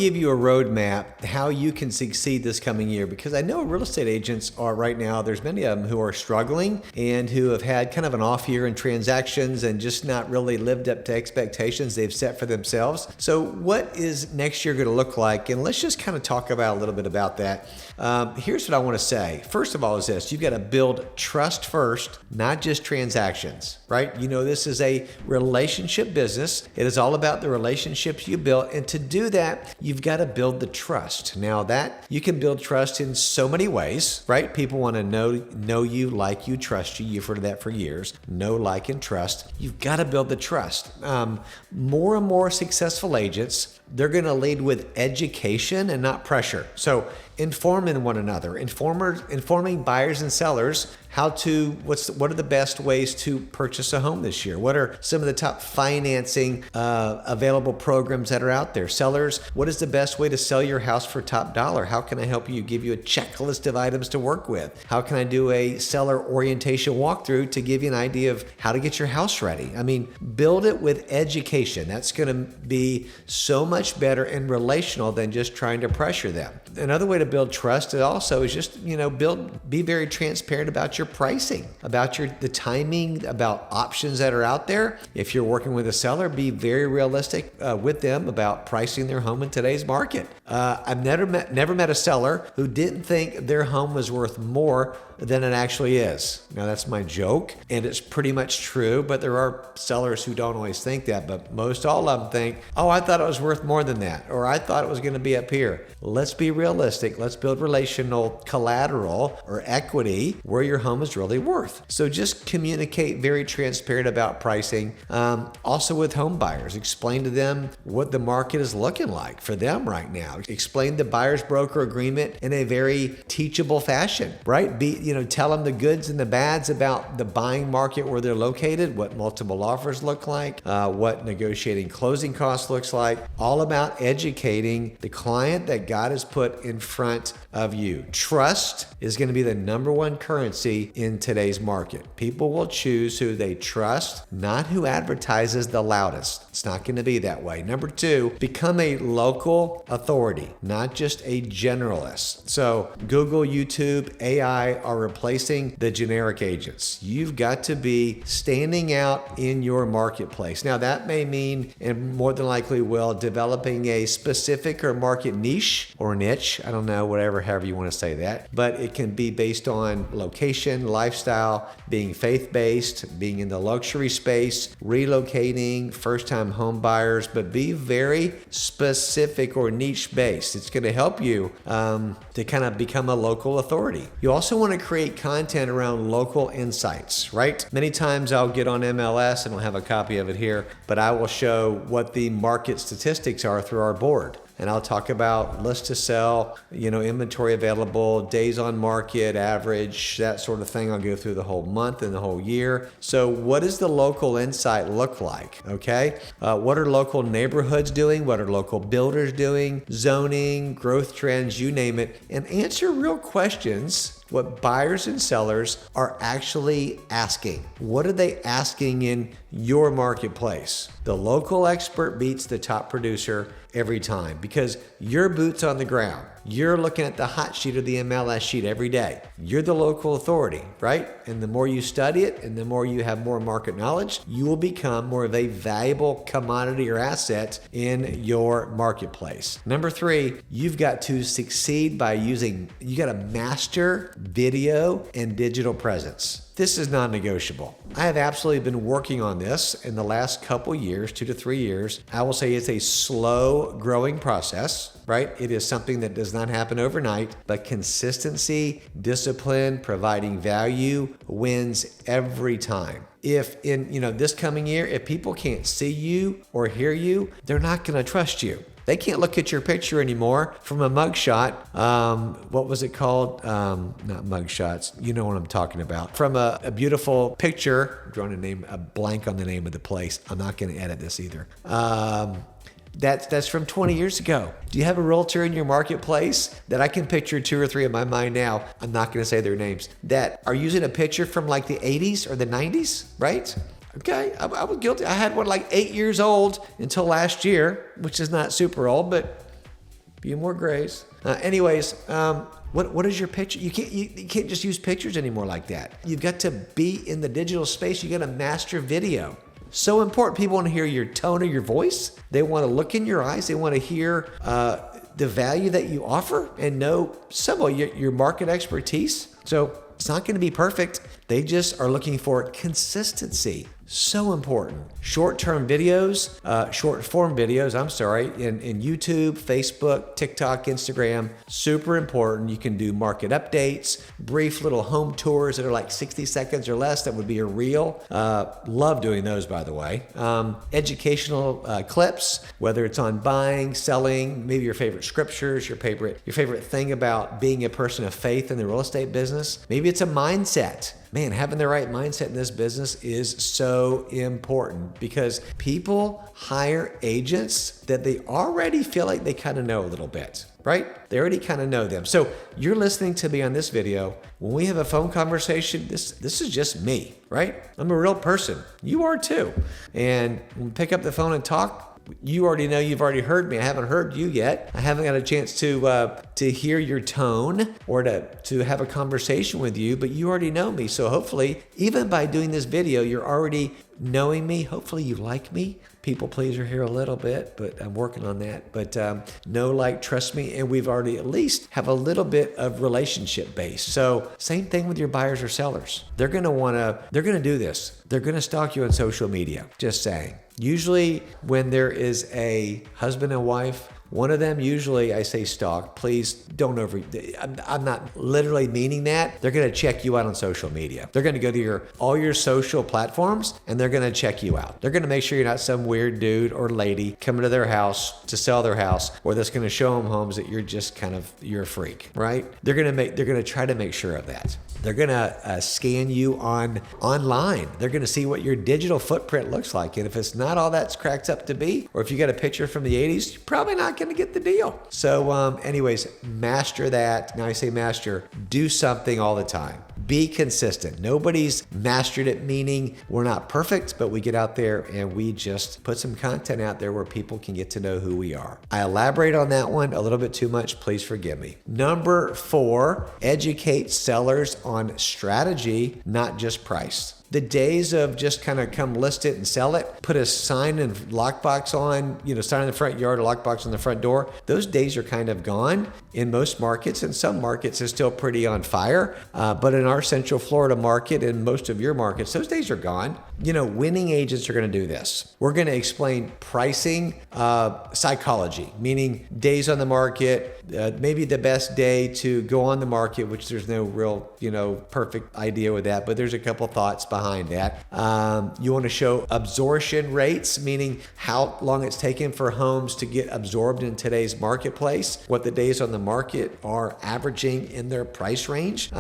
give you a roadmap how you can succeed this coming year, because I know real estate agents are right now, there's many of them who are struggling and who have had kind of an off year in transactions and just not really lived up to expectations they've set for themselves. So what is next year going to look like? And let's just kind of talk about a little bit about that. Here's what I want to say. First of all is this: you've got to build trust first, not just transactions, right? You know, this is a relationship business. It is all about the relationships you built. And to do that, you've got to build the trust. Now that you can build trust in so many ways, right? People want to know you, like you, trust you. You've heard of that for years. Know, like, and trust. You've got to build the trust. More and more successful agents, they're going to lead with education and not pressure. So informing one another, informing buyers and sellers what are the best ways to purchase a home this year? What are some of the top financing available programs that are out there? Sellers, what is the best way to sell your house for top dollar? How can I help you? Give you a checklist of items to work with. How can I do a seller orientation walkthrough to give you an idea of how to get your house ready? I mean, build it with education. That's going to be so much better and relational than just trying to pressure them. Another way to build trust is just, be very transparent about your pricing, about the timing, about options that are out there. If you're working with a seller, be very realistic with them about pricing their home in today's market. I've never met a seller who didn't think their home was worth more than it actually is. Now that's my joke, and it's pretty much true, but there are sellers who don't always think that, but most all of them think, oh, I thought it was worth more than that, or I thought it was going to be up here. Let's be realistic. Let's build relational collateral or equity where your home is really worth. So just communicate very transparent about pricing. Also with home buyers, explain to them what the market is looking like for them right now. Explain the buyer's broker agreement in a very teachable fashion, right? Tell them the goods and the bads about the buying market where they're located, what multiple offers look like, what negotiating closing costs looks like, all about educating the client that God has put in front of you. Trust is going to be the number one currency in today's market. People will choose who they trust, not who advertises the loudest. It's not going to be that way. Number two, become a local authority, not just a generalist. So Google, YouTube, AI are replacing the generic agents. You've got to be standing out in your marketplace. Now that may mean, and more than likely will, developing a specific or market niche or niche. I don't know, however you want to say that, but it can be based on location, lifestyle, being faith-based, being in the luxury space, relocating, first-time home buyers, but be very specific or niche-based. It's going to help you to kind of become a local authority. You also want to create content around local insights, right? Many times I'll get on MLS, and I'll have a copy of it here, but I will show what the market statistics are through our board. And I'll talk about list to sell, inventory available, days on market, average, that sort of thing. I'll go through the whole month and the whole year. So what does the local insight look like? Okay. What are local neighborhoods doing? What are local builders doing? Zoning, growth trends, you name it. And answer real questions. What buyers and sellers are actually asking. What are they asking in your marketplace? The local expert beats the top producer every time because you're boots on the ground. You're looking at the hot sheet or the MLS sheet every day. You're the local authority, right? And the more you study it and the more you have more market knowledge, you will become more of a valuable commodity or asset in your marketplace. Number three, you've got to succeed by you got to master video and digital presence. This is non-negotiable. I have absolutely been working on this in the last couple years, 2 to 3 years. I will say it's a slow growing process, right? It is something that does not happen overnight, but consistency, discipline, providing value wins every time. If in this coming year, if people can't see you or hear you, they're not going to trust you. They can't look at your picture anymore from a mugshot. What was it called? Not mugshots. You know what I'm talking about. From a beautiful picture. I'm drawing a blank on the name of the place. I'm not going to edit this either. That's from 20 years ago. Do you have a realtor in your marketplace that I can picture 2 or 3 in my mind now? I'm not going to say their names. That are using a picture from like the 80s or the 90s, right? Okay, I was guilty. I had one like 8 years old until last year, which is not super old, but Few more grays. What is your picture? You can't just use pictures anymore like that. You've got to be in the digital space. You got to master video. So important. People want to hear your tone of your voice. They want to look in your eyes. They want to hear the value that you offer and know some of your market expertise. So it's not going to be perfect. They just are looking for consistency. So important. Short form videos, in YouTube, Facebook, TikTok, Instagram, super important. You can do market updates, brief little home tours that are like 60 seconds or less. That would be a reel. Love doing those, by the way. Educational clips, whether it's on buying, selling, maybe your favorite scriptures, your favorite thing about being a person of faith in the real estate business. Maybe it's a mindset. Man, having the right mindset in this business is so important because people hire agents that they already feel like they kind of know a little bit, right? They already kind of know them. So you're listening to me on this video. When we have a phone conversation, this is just me, right? I'm a real person. You are too. And when we pick up the phone and talk, you already know, you've already heard me. I haven't heard you yet. I haven't got a chance to hear your tone or to have a conversation with you, but you already know me. So hopefully, even by doing this video, you're already knowing me. Hopefully you like me. People pleaser here a little bit, but I'm working on that. But know, like, trust me, and we've already at least have a little bit of relationship base. So same thing with your buyers or sellers. They're going to do this. They're going to stalk you on social media. Just saying. Usually when there is a husband and wife, one of them, usually I say stalk, please don't I'm not literally meaning that. They're going to check you out on social media. They're going to go to all your social platforms and they're going to check you out. They're going to make sure you're not some weird dude or lady coming to their house to sell their house, or that's going to show them homes that you're a freak, right? They're going to try to make sure of that. They're going to scan you online. They're going to see what your digital footprint looks like. And if it's not all that's cracked up to be, or if you got a picture from the 80s, you're probably not going to get the deal. So anyways, master that. Now I say master, do something all the time. Be consistent. Nobody's mastered it, meaning we're not perfect, but we get out there and we just put some content out there where people can get to know who we are. I elaborate on that one a little bit too much. Please forgive me. Number 4, educate sellers on strategy, not just price. The days of just kind of come list it and sell it, put a sign and lockbox on, sign in the front yard, a lockbox on the front door. Those days are kind of gone in most markets. In some markets, it's still pretty on fire. But in our Central Florida market and most of your markets, those days are gone. Winning agents are going to do this. We're going to explain pricing psychology, meaning days on the market, maybe the best day to go on the market, which there's no real, perfect idea with that, but there's a couple thoughts behind that. You want to show absorption rates, meaning how long it's taken for homes to get absorbed in today's marketplace, what the days on the market are averaging in their price range,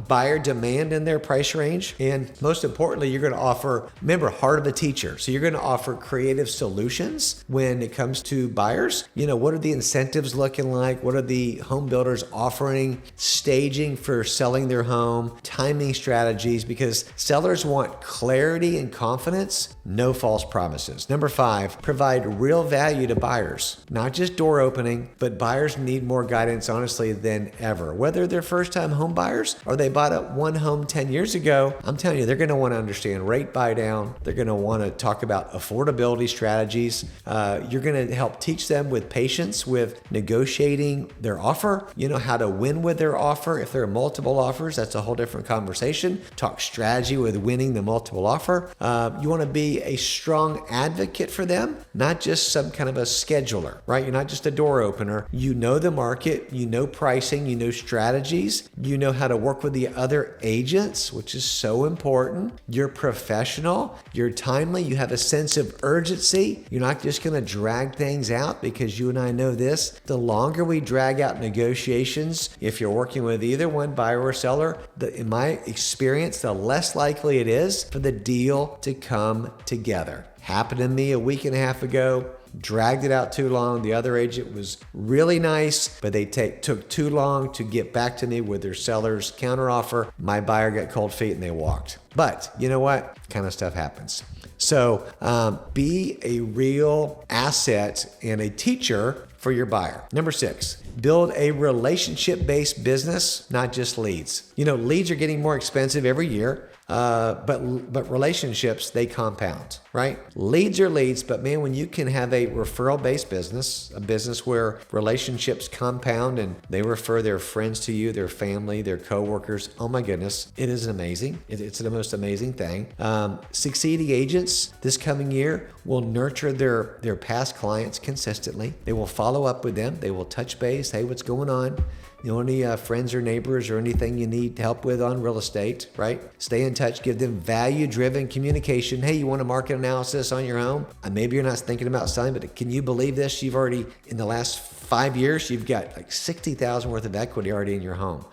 buyer demand in their price range, and most importantly, you're going to offer, remember, heart of the teacher. So you're going to offer creative solutions when it comes to buyers. What are the incentives looking like? What are the home builders offering? Staging for selling their home, timing strategies, because sellers want clarity and confidence, no false promises. Number 5, provide real value to buyers. Not just door opening, but buyers need more guidance, honestly, than ever. Whether they're first-time home buyers or they bought one home 10 years ago, I'm telling you, they're going to want to understand rate buy down. They're going to want to talk about affordability strategies. You're going to help teach them with patience, with negotiating their offer, how to win with their offer. If there are multiple offers, that's a whole different conversation. Talk strategy with winning the multiple offer. You want to be a strong advocate for them, not just some kind of a scheduler, right? You're not just a door opener. You know the market, you know pricing, you know strategies, you know how to work with the other agents, which is so important. You're professional, you're timely, you have a sense of urgency. You're not just going to drag things out, because you and I know this. The longer we drag out negotiations, if you're working with either one, buyer or seller, in my experience, the less likely it is for the deal to come together. Happened to me a week and a half ago. Dragged it out too long. The other agent was really nice, but they took too long to get back to me with their seller's counteroffer. My buyer got cold feet and they walked. But you know what? Kind of stuff happens. So be a real asset and a teacher for your buyer. Number 6, build a relationship-based business, not just leads. Leads are getting more expensive every year. But relationships, they compound, right? Leads are leads, but man, when you can have a referral-based business, a business where relationships compound and they refer their friends to you, their family, their coworkers, oh my goodness, it is amazing. It's the most amazing thing. Succeeding agents this coming year will nurture their past clients consistently. They will follow up with them. They will touch base. Hey, what's going on? Any friends or neighbors or anything you need help with on real estate, right? Stay in touch, give them value-driven communication. Hey, you want a market analysis on your home? Maybe you're not thinking about selling, but can you believe this? You've already, in the last 5 years, you've got like $60,000 worth of equity already in your home.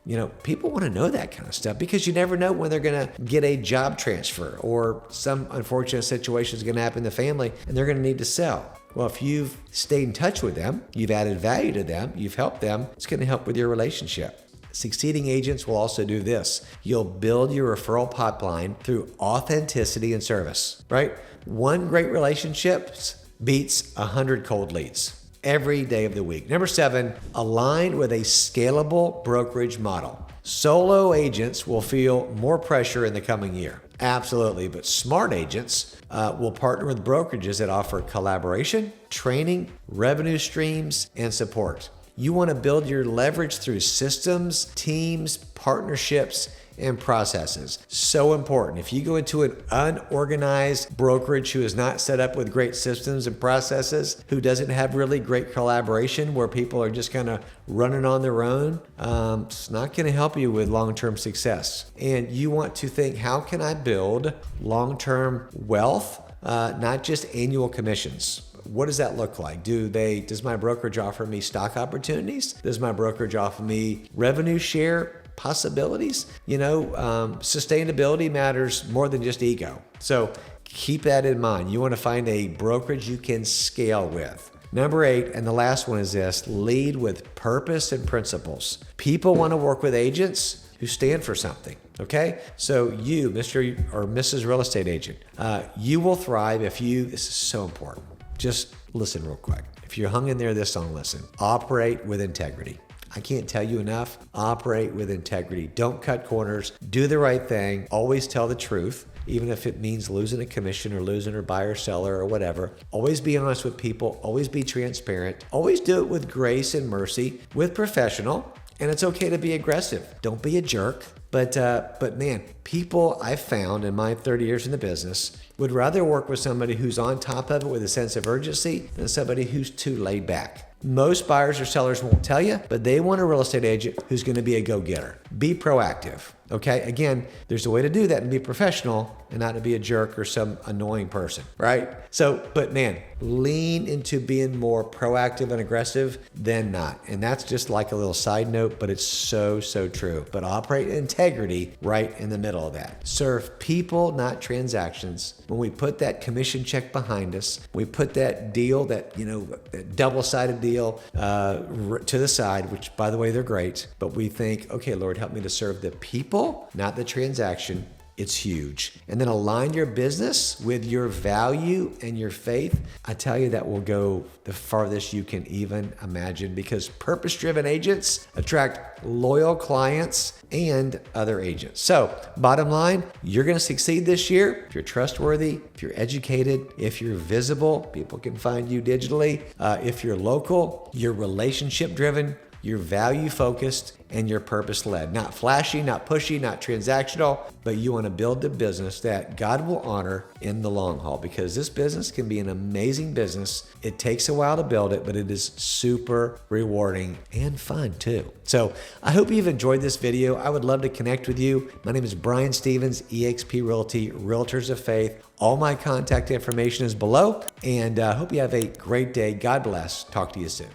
People want to know that kind of stuff because you never know when they're going to get a job transfer or some unfortunate situation is going to happen in the family and they're going to need to sell. Well, if you've stayed in touch with them, you've added value to them, you've helped them, it's going to help with your relationship. Succeeding agents will also do this. You'll build your referral pipeline through authenticity and service, right? One great relationship beats 100 cold leads every day of the week. Number 7, align with a scalable brokerage model. Solo agents will feel more pressure in the coming year. Absolutely, but smart agents will partner with brokerages that offer collaboration, training, revenue streams, and support. You want to build your leverage through systems, teams, partnerships, and processes. So important. If you go into an unorganized brokerage who is not set up with great systems and processes, who doesn't have really great collaboration, where people are just kind of running on their own, it's not going to help you with long-term success. And you want to think, how can I build long-term wealth, not just annual commissions? What does that look like? Does my brokerage offer me stock opportunities? Does my brokerage offer me revenue share possibilities? Sustainability matters more than just ego. So keep that in mind. You want to find a brokerage you can scale with. Number 8, and the last one is this: lead with purpose and principles. People want to work with agents who stand for something. Okay? So you, Mr. or Mrs. Real Estate Agent, you will thrive this is so important. Just listen real quick. If you're hung in there this long, listen. Operate with integrity. I can't tell you enough. Operate with integrity. Don't cut corners. Do the right thing. Always tell the truth, even if it means losing a commission or losing a buyer, seller, or whatever. Always be honest with people. Always be transparent. Always do it with grace and mercy, with professional. And it's okay to be aggressive. Don't be a jerk. But man, people I've found in my 30 years in the business would rather work with somebody who's on top of it with a sense of urgency than somebody who's too laid back. Most buyers or sellers won't tell you, but they want a real estate agent who's going to be a go-getter. Be proactive. Okay? Again, there's a way to do that and be professional and not to be a jerk or some annoying person, right? So, but man, lean into being more proactive and aggressive than not. And that's just like a little side note, but it's so, so true. But operate integrity right in the middle of that. Serve people, not transactions. When we put that commission check behind us, we put that deal, that double-sided deal to the side, which by the way, they're great, but we think, okay, Lord, help me to serve the people, not the transaction. It's huge. And then align your business with your value and your faith. I tell you, that will go the farthest you can even imagine, because purpose-driven agents attract loyal clients and other agents. So bottom line, you're going to succeed this year if you're trustworthy, if you're educated, if you're visible, people can find you digitally. If you're local, you're relationship-driven, you're value-focused, and you're purpose-led. Not flashy, not pushy, not transactional, but you want to build a business that God will honor in the long haul, because this business can be an amazing business. It takes a while to build it, but it is super rewarding and fun too. So I hope you've enjoyed this video. I would love to connect with you. My name is Brian Stevens, eXp Realty, Realtors of Faith. All my contact information is below, and I hope you have a great day. God bless. Talk to you soon.